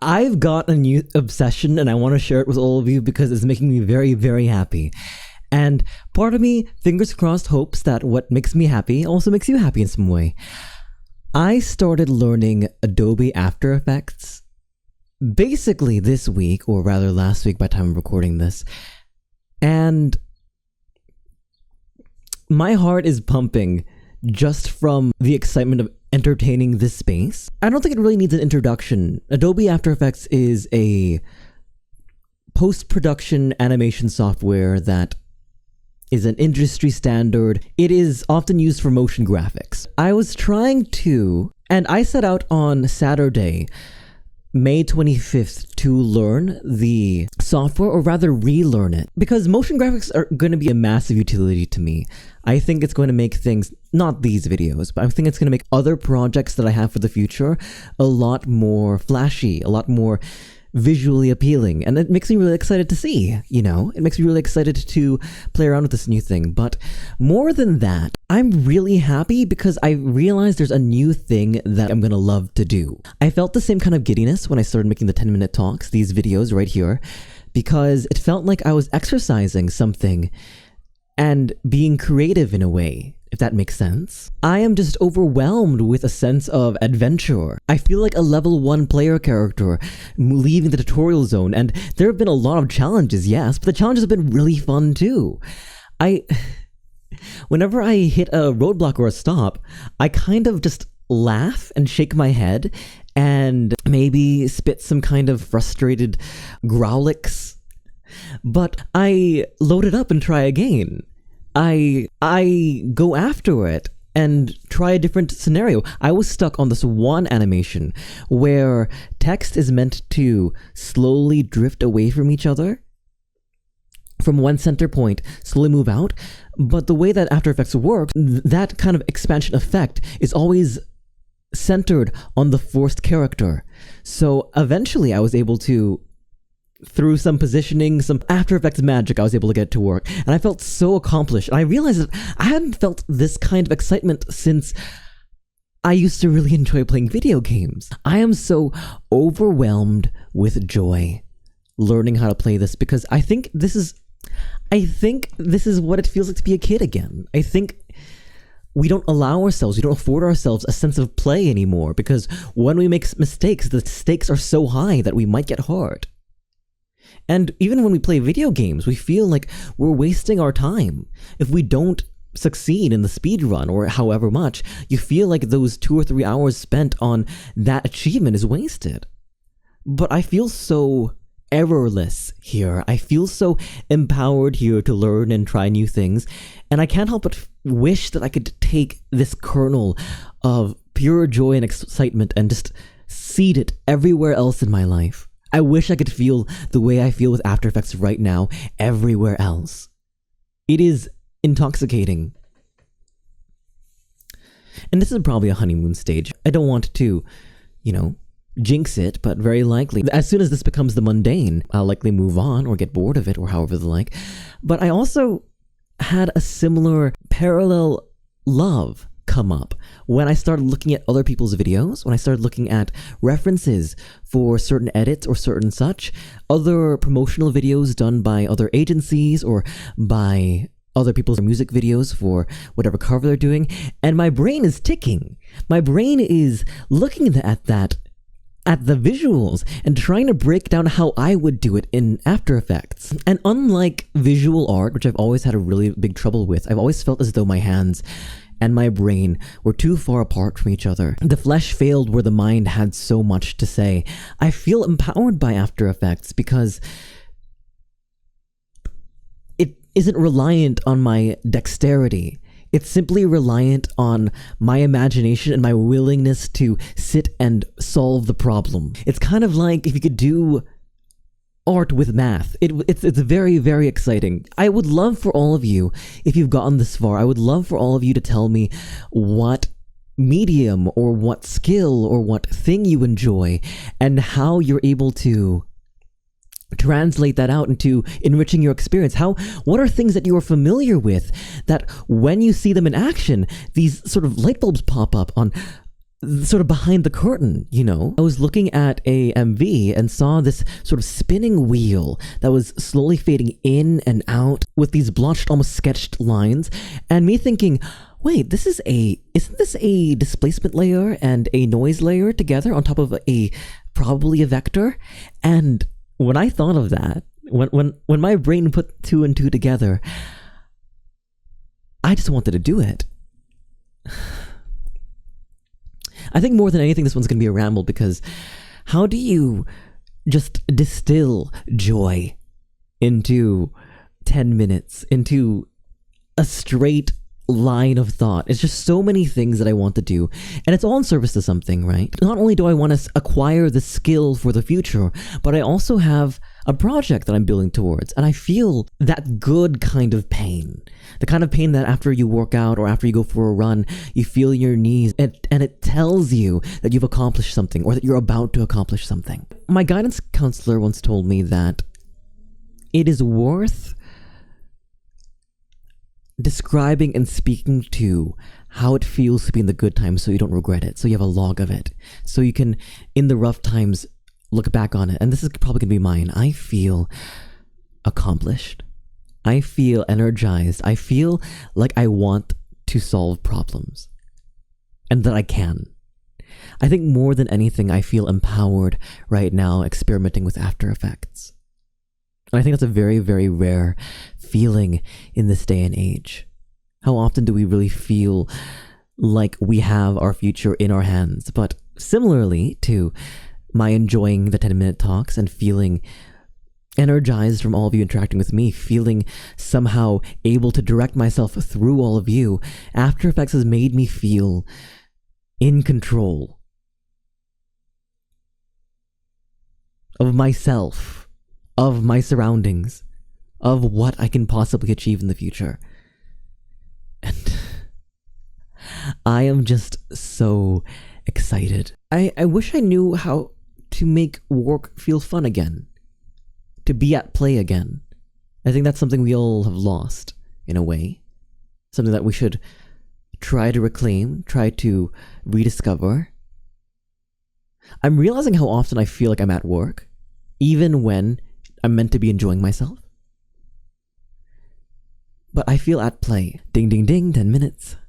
I've got a new obsession and I want to share it with all of you because it's making me very, very happy. And part of me, fingers crossed, hopes that what makes me happy also makes you happy in some way. I started learning Adobe After Effects basically this week, or rather last week by the time I'm recording this. And my heart is pumping just from the excitement of entertaining this space. I don't think it really needs an introduction. Adobe After Effects is a post-production animation software that is an industry standard. It is often used for motion graphics. I was trying to, and I set out on Saturday, May 25th, to learn the software, or rather relearn it, because motion graphics are going to be a massive utility to me. I think it's going to make things, not these videos, but I think it's going to make other projects that I have for the future a lot more flashy, a lot more visually appealing, and it makes me really excited to see, it makes me really excited to play around with this new thing. But more than that, I'm really happy because I realized there's a new thing that I'm gonna love to do. I felt the same kind of giddiness when I started making the 10-minute talks, these videos right here, because it felt like I was exercising something and being creative in a way, if that makes sense. I am just overwhelmed with a sense of adventure. I feel like a level 1 player character leaving the tutorial zone, and there have been a lot of challenges, yes, but the challenges have been really fun too. Whenever I hit a roadblock or a stop, I kind of just laugh and shake my head and maybe spit some kind of frustrated growlix. But I load it up and try again. I go after it and try a different scenario. I was stuck on this one animation where text is meant to slowly drift away from each other, from one center point, slowly move out. But the way that After Effects works, that kind of expansion effect is always centered on the forced character. So eventually I was able to, through some positioning, some After Effects magic, I was able to get it to work. And I felt so accomplished. And I realized that I hadn't felt this kind of excitement since I used to really enjoy playing video games. I am so overwhelmed with joy learning how to play this, because I think this is what it feels like to be a kid again. I think we don't afford ourselves a sense of play anymore, because when we make mistakes, the stakes are so high that we might get hurt. And even when we play video games, we feel like we're wasting our time. If we don't succeed in the speed run or however much, you feel like those 2 or 3 hours spent on that achievement is wasted. But I feel so errorless here. I feel so empowered here to learn and try new things. And I can't help but wish that I could take this kernel of pure joy and excitement and just seed it everywhere else in my life. I wish I could feel the way I feel with After Effects right now everywhere else. It is intoxicating. And this is probably a honeymoon stage. I don't want to, jinx it, but very likely, as soon as this becomes the mundane, I'll likely move on or get bored of it or however the like. But I also had a similar parallel love come up when I started looking at other people's videos, when I started looking at references for certain edits or certain such, other promotional videos done by other agencies or by other people's music videos for whatever cover they're doing, and my brain is ticking. My brain is looking at the visuals and trying to break down how I would do it in After Effects. And unlike visual art, which I've always had a really big trouble with, I've always felt as though my hands and my brain were too far apart from each other. The flesh failed where the mind had so much to say. I feel empowered by After Effects because it isn't reliant on my dexterity. It's simply reliant on my imagination and my willingness to sit and solve the problem. It's kind of like if you could do art with math. It's very, very exciting. I would love for all of you, if you've gotten this far, I would love for all of you to tell me what medium or what skill or what thing you enjoy and how you're able to translate that out into enriching your experience. What are things that you are familiar with that when you see them in action, these sort of light bulbs pop up on, sort of behind the curtain, you know. I was looking at a MV and saw this sort of spinning wheel that was slowly fading in and out with these blotched, almost sketched lines, and me thinking, wait, isn't this a displacement layer and a noise layer together on top of probably a vector? And when I thought of that, when my brain put two and two together, I just wanted to do it. I think more than anything, this one's going to be a ramble, because how do you just distill joy into 10 minutes, into a straight line of thought? It's just so many things that I want to do, and it's all in service to something, right? Not only do I want to acquire the skill for the future, but I also have a project that I'm building towards, and I feel that good kind of pain. The kind of pain that after you work out or after you go for a run, you feel your knees, and it tells you that you've accomplished something or that you're about to accomplish something. My guidance counselor once told me that it is worth describing and speaking to how it feels to be in the good times so you don't regret it, so you have a log of it, so you can, in the rough times, look back on it. And this is probably going to be mine. I feel accomplished. I feel energized. I feel like I want to solve problems and that I can. I think more than anything, I feel empowered right now experimenting with After Effects. And I think that's a very, very rare feeling in this day and age. How often do we really feel like we have our future in our hands? But similarly to my enjoying the 10-minute talks and feeling energized from all of you interacting with me, feeling somehow able to direct myself through all of you, After Effects has made me feel in control of myself, of my surroundings, of what I can possibly achieve in the future. And I am just so excited. I wish I knew how to make work feel fun again, to be at play again. I think that's something we all have lost, in a way. Something that we should try to reclaim, try to rediscover. I'm realizing how often I feel like I'm at work, even when I'm meant to be enjoying myself. But I feel at play. Ding, ding, ding, 10 minutes.